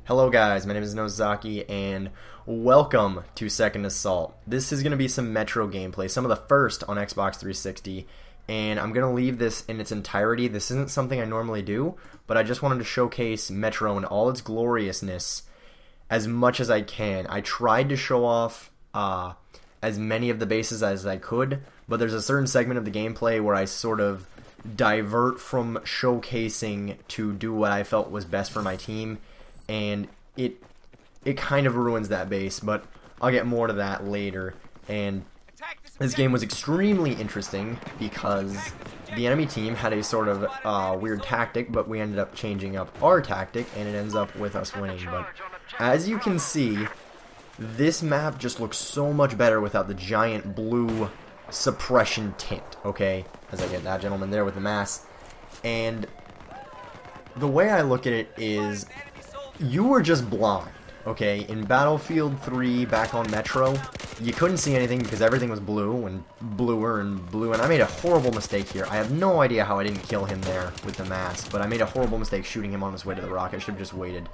Hello guys, my name is Nozaki and welcome to Second Assault. This is going to be some Metro gameplay, some of the first on Xbox 360, and I'm going to leave this in its entirety. This isn't something I normally do, but I just wanted to showcase Metro in all its gloriousness as much as I can. I tried to show off as many of the bases as I could, but there's a certain segment of the gameplay where I sort of divert from showcasing to do what I felt was best for my team, and it kind of ruins that base, but I'll get more to that later. And this game was extremely interesting because the enemy team had a sort of weird tactic, but we ended up changing up our tactic, and it ends up with us winning. But as you can see, this map just looks so much better without the giant blue suppression tint, okay? As I get that gentleman there with the mask. And the way I look at it is, you were just blind, okay? In Battlefield 3 back on Metro, you couldn't see anything because everything was blue and bluer and blue, and I made a horrible mistake here. I have no idea how I didn't kill him there with the mask, but I made a horrible mistake shooting him on his way to the rock. I should have just waited.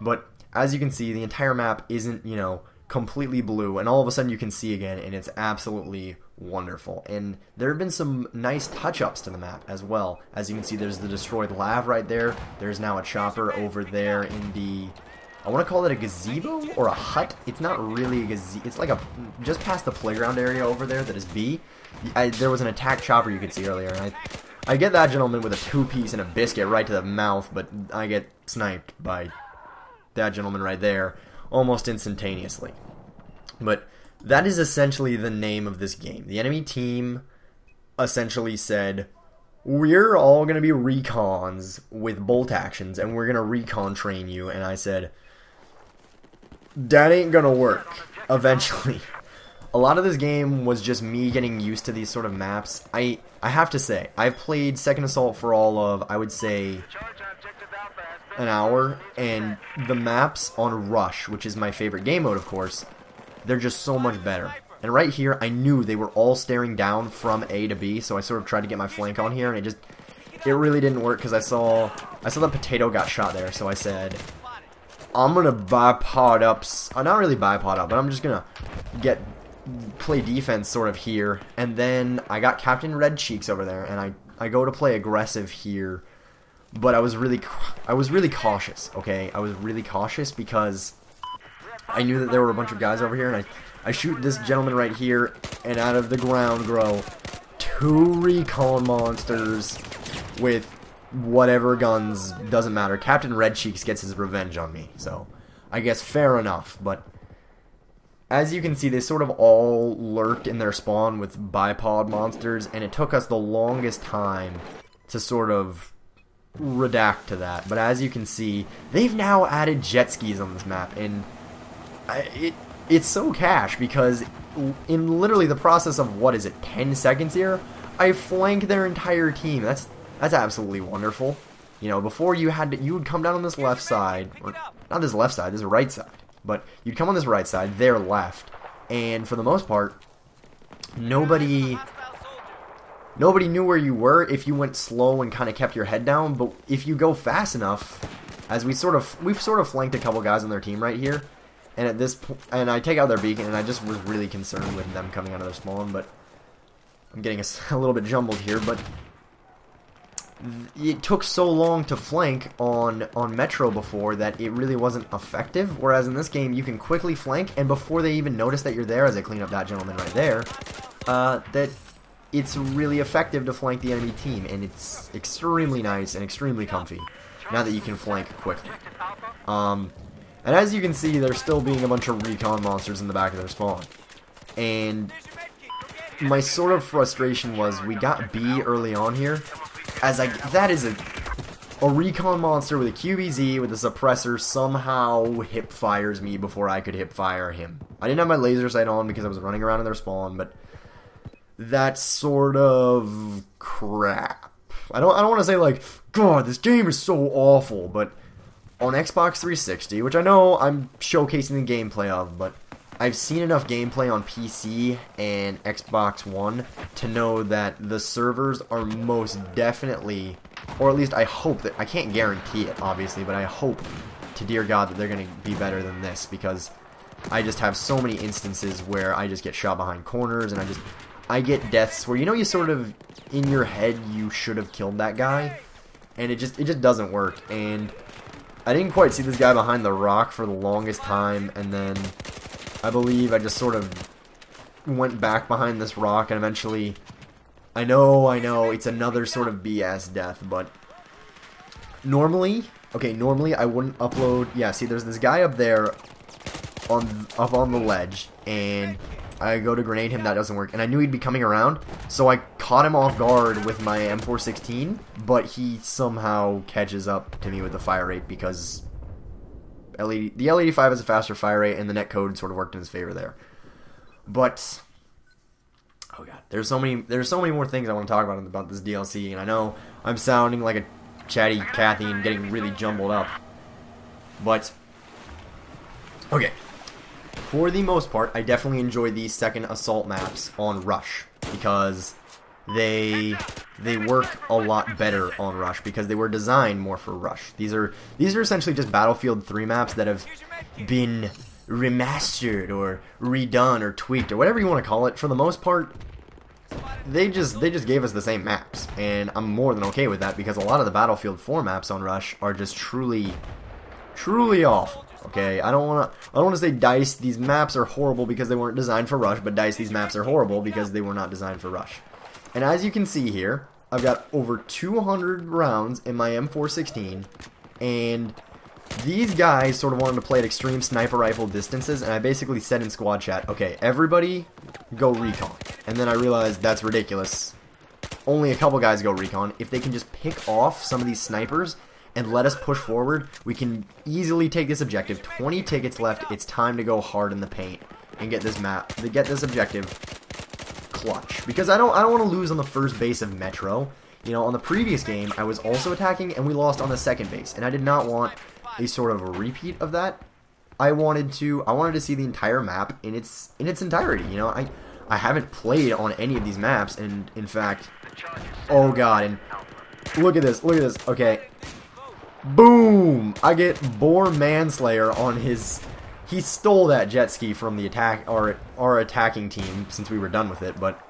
But as you can see, the entire map isn't, you know, completely blue, and all of a sudden you can see again, and it's absolutely wonderful. And there have been some nice touch-ups to the map as well. As you can see, there's the destroyed lav right there. There's now a chopper over there in the, I want to call it a gazebo or a hut. It's not really a gazebo. It's like a, just past the playground area over there that is B. There was an attack chopper you could see earlier, and I get that gentleman with a two-piece and a biscuit right to the mouth, but I get sniped by that gentleman right there almost instantaneously. But that is essentially the name of this game. The enemy team essentially said, we're all going to be recons with bolt actions, and we're going to recon train you. And I said, that ain't going to work eventually. A lot of this game was just me getting used to these sort of maps. I have to say, I've played Second Assault for all of, I would say, an hour, and the maps on Rush, which is my favorite game mode, of course, they're just so much better. And right here, I knew they were all staring down from A to B, so I sort of tried to get my flank on here, and it really didn't work because I saw the potato got shot there, so I said, I'm gonna bipod up, not really bipod up, but I'm just gonna play defense sort of here, and then I got Captain Red Cheeks over there, and I go to play aggressive here. But I was really cautious, okay? I was really cautious because I knew that there were a bunch of guys over here, and I shoot this gentleman right here, and out of the ground grow two recon monsters with whatever guns, doesn't matter. Captain Red Cheeks gets his revenge on me, so I guess fair enough. But as you can see, they sort of all lurked in their spawn with bipod monsters, and it took us the longest time to sort of redact to that. But as you can see, they've now added jet skis on this map, and it's so cash because in literally the process of, what is it, 10 seconds here, I flanked their entire team. That's absolutely wonderful. You know, before you would come down on this left side, or not this left side, this is right side, but you'd come on this right side, their left, and for the most part, nobody knew where you were if you went slow and kind of kept your head down. But if you go fast enough, as we've sort of flanked a couple guys on their team right here, and at this point, and I take out their beacon, and I just was really concerned with them coming out of their spawn. But I'm getting a little bit jumbled here. But it took so long to flank on Metro before that it really wasn't effective. Whereas in this game, you can quickly flank, and before they even notice that you're there, as I clean up that gentleman right there, that it's really effective to flank the enemy team, and it's extremely nice and extremely comfy now that you can flank quickly. And as you can see, there's still being a bunch of recon monsters in the back of their spawn. And my sort of frustration was we got B early on here, that is a recon monster with a QBZ with a suppressor somehow hip fires me before I could hip fire him. I didn't have my laser sight on because I was running around in their spawn, but that's sort of crap. I don't want to say like, God, this game is so awful, but on Xbox 360, which I know I'm showcasing the gameplay of, but I've seen enough gameplay on PC and Xbox One to know that the servers are most definitely, or at least I hope that, I can't guarantee it obviously, but I hope to dear God that they're going to be better than this, because I just have so many instances where I just get shot behind corners, and I get deaths where, you sort of, in your head, you should have killed that guy, and it just doesn't work. And I didn't quite see this guy behind the rock for the longest time, and then I believe I just sort of went back behind this rock, and eventually, I know, it's another sort of BS death, but normally I wouldn't upload. Yeah, see, there's this guy up there up on the ledge, and I go to grenade him, that doesn't work, and I knew he'd be coming around, so I caught him off guard with my M416, but he somehow catches up to me with the fire rate, because the L85 has a faster fire rate, and the netcode sort of worked in his favor there. But oh god, there's so many more things I want to talk about this DLC, and I know I'm sounding like a chatty Cathy and getting really jumbled up, but okay. For the most part, I definitely enjoy these second assault maps on Rush, because they work a lot better on Rush, because they were designed more for Rush. These are essentially just Battlefield 3 maps that have been remastered or redone or tweaked or whatever you want to call it. For the most part, they just gave us the same maps, and I'm more than okay with that, because a lot of the Battlefield 4 maps on Rush are just truly awful. Okay, I don't want to say DICE, these maps are horrible because they weren't designed for Rush, but DICE, these maps are horrible because they were not designed for Rush. And as you can see here, I've got over 200 rounds in my M416, and these guys sort of wanted to play at extreme sniper rifle distances, and I basically said in squad chat, okay, everybody go recon. And then I realized that's ridiculous. Only a couple guys go recon. If they can just pick off some of these snipers and let us push forward, we can easily take this objective. 20 tickets left. It's time to go hard in the paint and get this objective clutch. Because I don't want to lose on the first base of Metro. On the previous game, I was also attacking and we lost on the second base, and I did not want a sort of a repeat of that. I wanted to see the entire map in its entirety. I haven't played on any of these maps, and in fact, oh god, and look at this. Okay. Boom! I get Boar Manslayer on his... He stole that jet ski from the our attacking team since we were done with it, but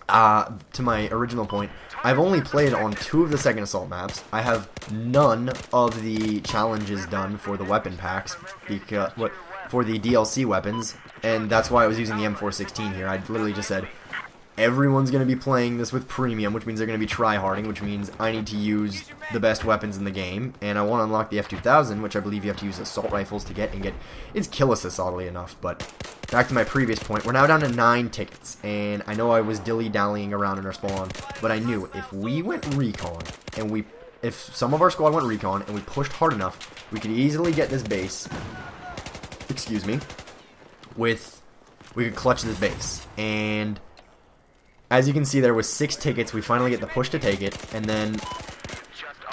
to my original point, I've only played on 2 of the second assault maps. I have none of the challenges done for the weapon packs, because for the DLC weapons, and that's why I was using the M416 here. I literally just said, everyone's going to be playing this with premium, which means they're going to be tryharding, which means I need to use the best weapons in the game, and I want to unlock the F2000, which I believe you have to use assault rifles to get, and get its kill assist, oddly enough. But back to my previous point, we're now down to 9 tickets, and I know I was dilly-dallying around in our spawn, but I knew if we went recon, and if some of our squad went recon, and we pushed hard enough, we could easily get this base, excuse me, we could clutch this base, and as you can see, there was 6 tickets. We finally get the push to take it, and then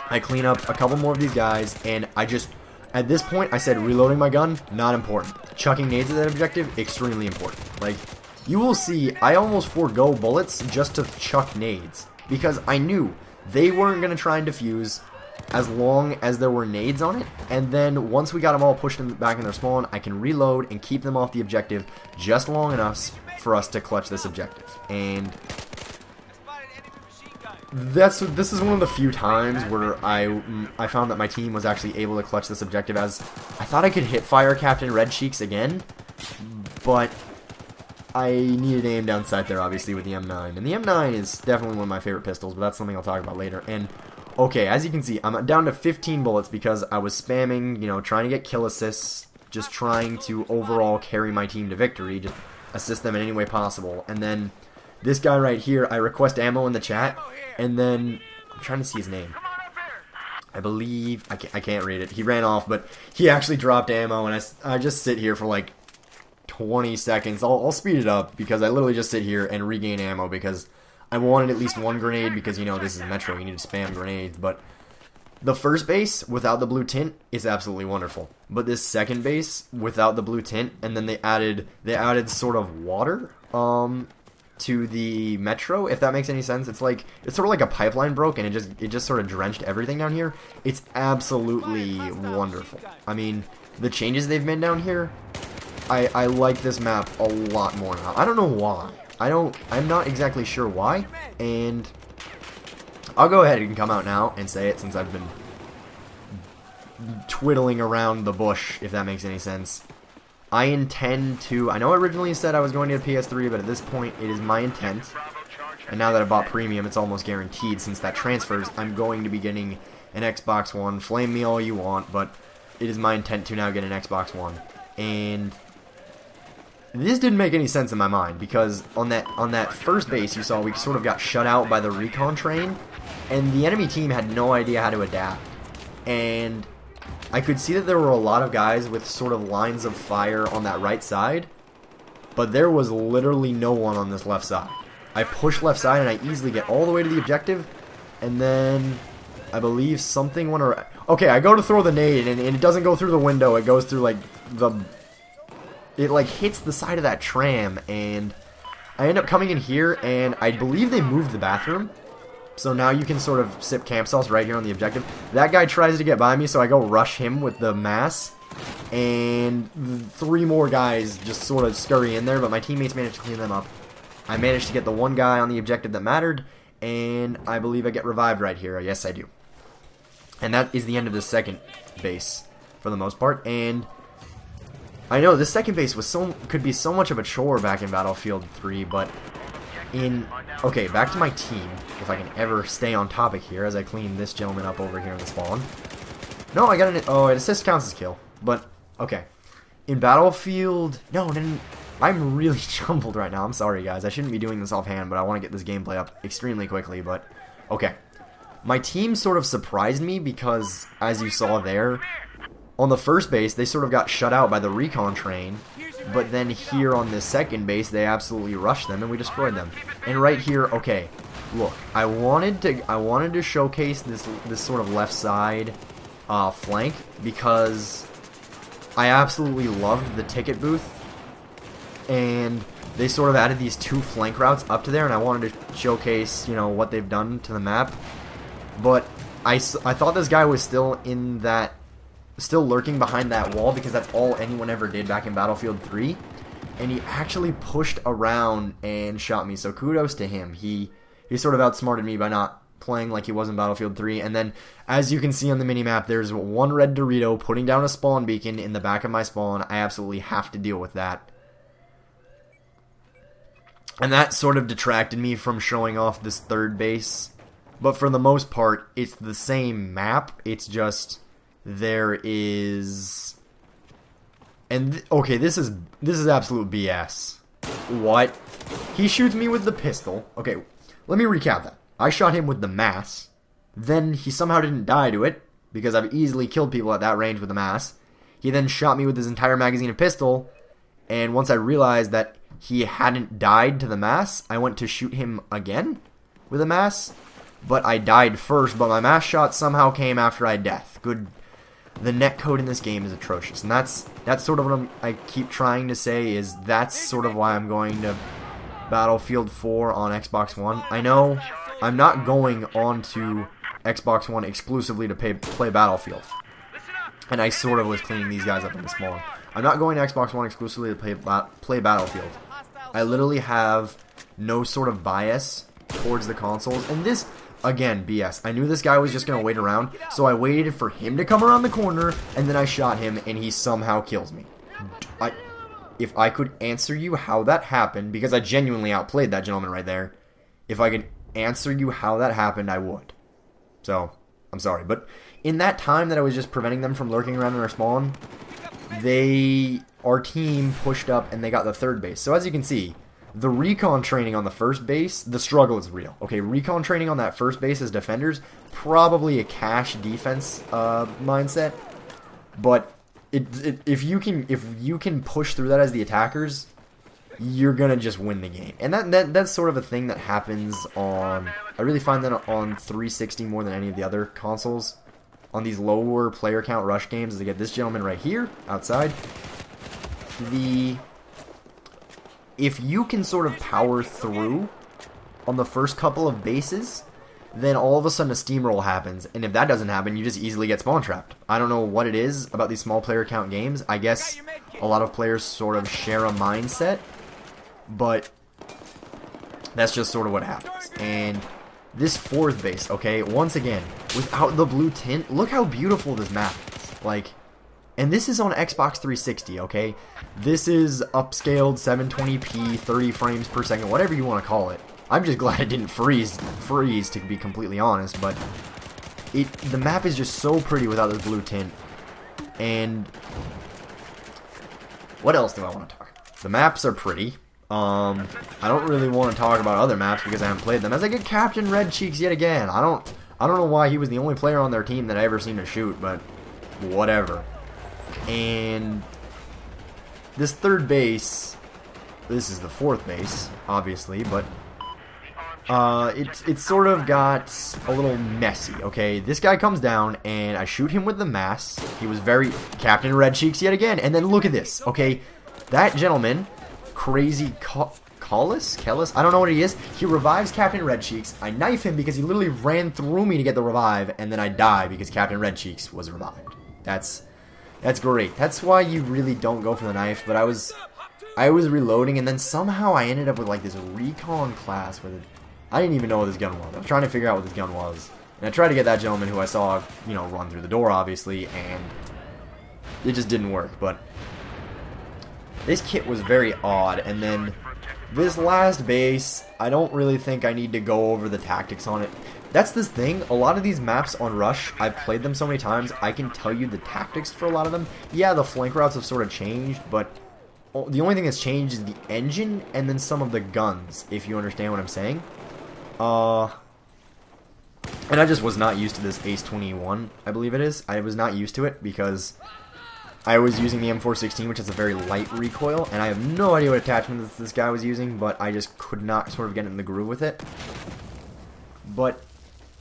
I clean up a couple more of these guys, and at this point, I said reloading my gun, not important. Chucking nades at that objective, extremely important. Like, you will see, I almost forego bullets just to chuck nades, because I knew they weren't going to try and defuse as long as there were nades on it, and then once we got them all pushed back in their spawn, I can reload and keep them off the objective just long enough for us to clutch this objective. And this is one of the few times where I found that my team was actually able to clutch this objective, as I thought I could hit fire Captain Red Cheeks again, but I needed aim down sight there, obviously, with the M9. And the M9 is definitely one of my favorite pistols, but that's something I'll talk about later. And okay, as you can see, I'm down to 15 bullets because I was spamming, trying to get kill assists, just trying to overall carry my team to victory, just assist them in any way possible. And then this guy right here, I request ammo in the chat, and then I'm trying to see his name. I believe I can't read it. He ran off, but he actually dropped ammo, and I just sit here for like 20 seconds. I'll speed it up because I literally just sit here and regain ammo because I wanted at least one grenade because, this is Metro, you need to spam grenades. But the first base without the blue tint is absolutely wonderful. But this second base without the blue tint, and then they added sort of water. to the metro, if that makes any sense. It's like, it's sort of like a pipeline broke and it just sort of drenched everything down here. It's absolutely wonderful. I mean, the changes they've made down here, I like this map a lot more now. I don't know why. I'm not exactly sure why, and I'll go ahead and come out now and say it since I've been twiddling around the bush, if that makes any sense. I intend to, I know I originally said I was going to get a PS3, but at this point it is my intent, and now that I bought Premium, it's almost guaranteed since that transfers, I'm going to be getting an Xbox One. Flame me all you want, but it is my intent to now get an Xbox One. And this didn't make any sense in my mind, because on that first base you saw we sort of got shut out by the recon train, and the enemy team had no idea how to adapt. And I could see that there were a lot of guys with sort of lines of fire on that right side, but there was literally no one on this left side. I push left side and I easily get all the way to the objective, and then I believe something went around. Okay, I go to throw the nade and it doesn't go through the window, it goes through like it like hits the side of that tram, and I end up coming in here, and I believe they moved the bathroom. So now you can sort of sip camp sauce right here on the objective. That guy tries to get by me, so I go rush him with the mass. And 3 more guys just sort of scurry in there, but my teammates managed to clean them up. I managed to get the one guy on the objective that mattered, and I believe I get revived right here. Yes, I do. And that is the end of the second base, for the most part. And I know this second base was could be so much of a chore back in Battlefield 3, but okay, back to my team, if I can ever stay on topic here as I clean this gentleman up over here in the spawn. No, I got an assist counts as kill, but okay. In Battlefield, no, I'm really jumbled right now. I'm sorry, guys. I shouldn't be doing this offhand, but I want to get this gameplay up extremely quickly, but okay. My team sort of surprised me because, as you saw there, on the first base, they sort of got shut out by the recon train. But then here on this second base, they absolutely rushed them and we destroyed them. And right here, okay, look, I wanted to showcase this sort of left side flank because I absolutely loved the ticket booth, and they sort of added these 2 flank routes up to there, and I wanted to showcase, you know, what they've done to the map. But I thought this guy was still lurking behind that wall because that's all anyone ever did back in Battlefield 3, and he actually pushed around and shot me, so kudos to him. He sort of outsmarted me by not playing like he was in Battlefield 3, and then, as you can see on the minimap, there's one red Dorito putting down a spawn beacon in the back of my spawn. I absolutely have to deal with that. And that sort of detracted me from showing off this third base, but for the most part, it's the same map, it's just there is, and okay, this is absolute BS. What? He shoots me with the pistol. Okay, let me recap that. I shot him with the mass, then he somehow didn't die to it because I've easily killed people at that range with the mass. He then shot me with his entire magazine of pistol, and once I realized that he hadn't died to the mass, I went to shoot him again with a mass, but I died first, but my mass shot somehow came after I death. Good. The netcode in this game is atrocious, and that's sort of what I keep trying to say, is that's sort of why I'm going to Battlefield 4 on Xbox One. I know I'm not going on to Xbox One exclusively to play Battlefield, and I sort of was cleaning these guys up in the spawn. I'm not going to Xbox One exclusively to play Battlefield. I literally have no sort of bias towards the consoles, and this, again, BS. I knew this guy was just going to wait around, so I waited for him to come around the corner, and then I shot him, and he somehow kills me. If I could answer you how that happened, because I genuinely outplayed that gentleman right there, if I could answer you how that happened, I would. So, I'm sorry. But in that time that I was just preventing them from lurking around in our spawn, our team pushed up, and they got the third base. So as you can see, the recon training on the first base, the struggle is real. Okay, recon training on that first base as defenders, probably a cash defense mindset, but if you can push through that as the attackers, you're gonna just win the game. And that's sort of a thing that happens on, I really find that on 360 more than any of the other consoles. On these lower player count rush games, as I get this gentleman right here outside, if you can sort of power through on the first couple of bases, then all of a sudden a steamroll happens, and if that doesn't happen, you just easily get spawn trapped. I don't know what it is about these small player count games. I guess a lot of players sort of share a mindset, but that's just sort of what happens. And this fourth base, okay, once again, without the blue tint, look how beautiful this map is. Like, and this is on Xbox 360, okay? This is upscaled 720p, 30 frames per second, whatever you want to call it. I'm just glad it didn't freeze to be completely honest, but the map is just so pretty without this blue tint. And what else do I want to talk about? The maps are pretty. I don't really want to talk about other maps because I haven't played them. As I get Captain Red Cheeks yet again. I don't know why he was the only player on their team that I ever seen to shoot, but whatever. And this third base, this is the fourth base, obviously, but it sort of got a little messy, okay? This guy comes down, and I shoot him with the mass. He was very Captain Red Cheeks yet again, and then look at this, okay? That gentleman, Crazy Kellis? I don't know what he is. He revives Captain Red Cheeks. I knife him because he literally ran through me to get the revive, and then I die because Captain Red Cheeks was revived. That's great. That's why you really don't go for the knife, but I was reloading, and then somehow I ended up with like this recon class with it. I didn't even know what this gun was. I was trying to figure out what this gun was. And I tried to get that gentleman who I saw, you know, run through the door, obviously, and it just didn't work. But this kit was very odd. And then this last base, I don't really think I need to go over the tactics on it. That's this thing. A lot of these maps on Rush, I've played them so many times, I can tell you the tactics for a lot of them. Yeah, the flank routes have sort of changed, but the only thing that's changed is the engine and then some of the guns, if you understand what I'm saying. And I just was not used to this Ace 21, I believe it is. I was not used to it because I was using the M416, which has a very light recoil, and I have no idea what attachment this guy was using, but I just could not sort of get in the groove with it. But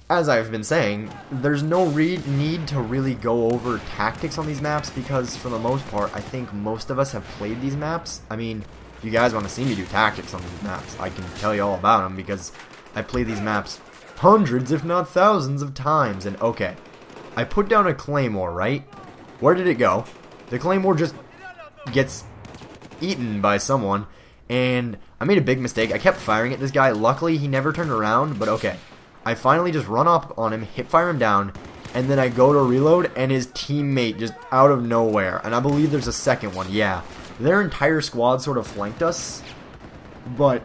as I've been saying, there's no need to really go over tactics on these maps because for the most part, I think most of us have played these maps. I mean, if you guys want to see me do tactics on these maps, I can tell you all about them because I played these maps hundreds, if not thousands of times. And okay, I put down a claymore, right? Where did it go? The claymore just gets eaten by someone, and I made a big mistake. I kept firing at this guy. Luckily, he never turned around, but okay. I finally just run up on him, hip fire him down, and then I go to reload, and his teammate just out of nowhere, and I believe there's a second one, yeah. Their entire squad sort of flanked us, but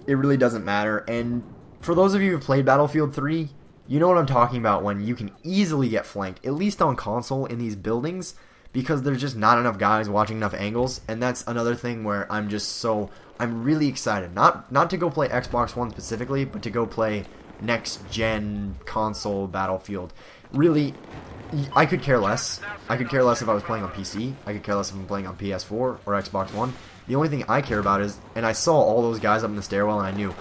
it really doesn't matter. And for those of you who've played Battlefield 3, you know what I'm talking about when you can easily get flanked, at least on console in these buildings, because there's just not enough guys watching enough angles. And that's another thing where I'm really excited, not to go play Xbox One specifically, but to go play next gen console Battlefield. Really, I could care less. I could care less if I was playing on PC. I could care less if I'm playing on PS4 or Xbox One. The only thing I care about is, and I saw all those guys up in the stairwell and I knew,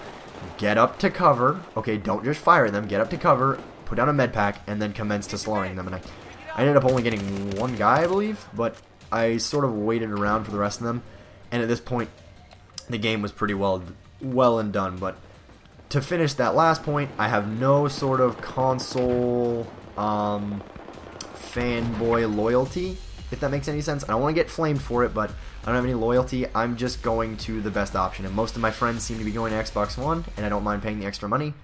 get up to cover. Okay, don't just fire at them. Get up to cover, put down a med pack, and then commence to slaughtering them. And I ended up only getting one guy, I believe, but I sort of waited around for the rest of them. And at this point, the game was pretty well and done. But to finish that last point, I have no sort of console fanboy loyalty, if that makes any sense. I don't want to get flamed for it, but I don't have any loyalty. I'm just going to the best option, and most of my friends seem to be going to Xbox One, and I don't mind paying the extra money,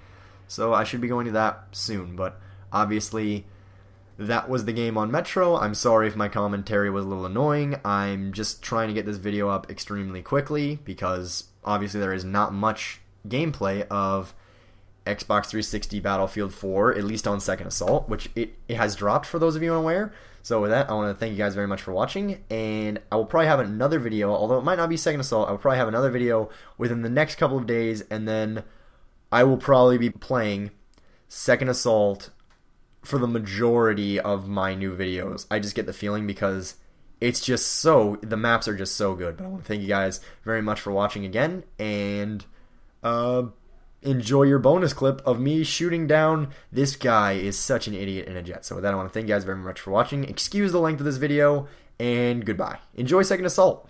so I should be going to that soon. But obviously, that was the game on Metro. I'm sorry if my commentary was a little annoying. I'm just trying to get this video up extremely quickly, because obviously there is not much gameplay of Xbox 360 Battlefield 4, at least on Second Assault, which it has dropped for those of you unaware. So with that, I want to thank you guys very much for watching, and I will probably have another video, although it might not be Second Assault, I will probably have another video within the next couple of days, and then I will probably be playing Second Assault for the majority of my new videos. I just get the feeling because it's just so, the maps are just so good. But I want to thank you guys very much for watching again, and enjoy your bonus clip of me shooting down this guy is such an idiot in a jet. So with that, I want to thank you guys very much for watching. Excuse the length of this video, and goodbye. Enjoy Second Assault.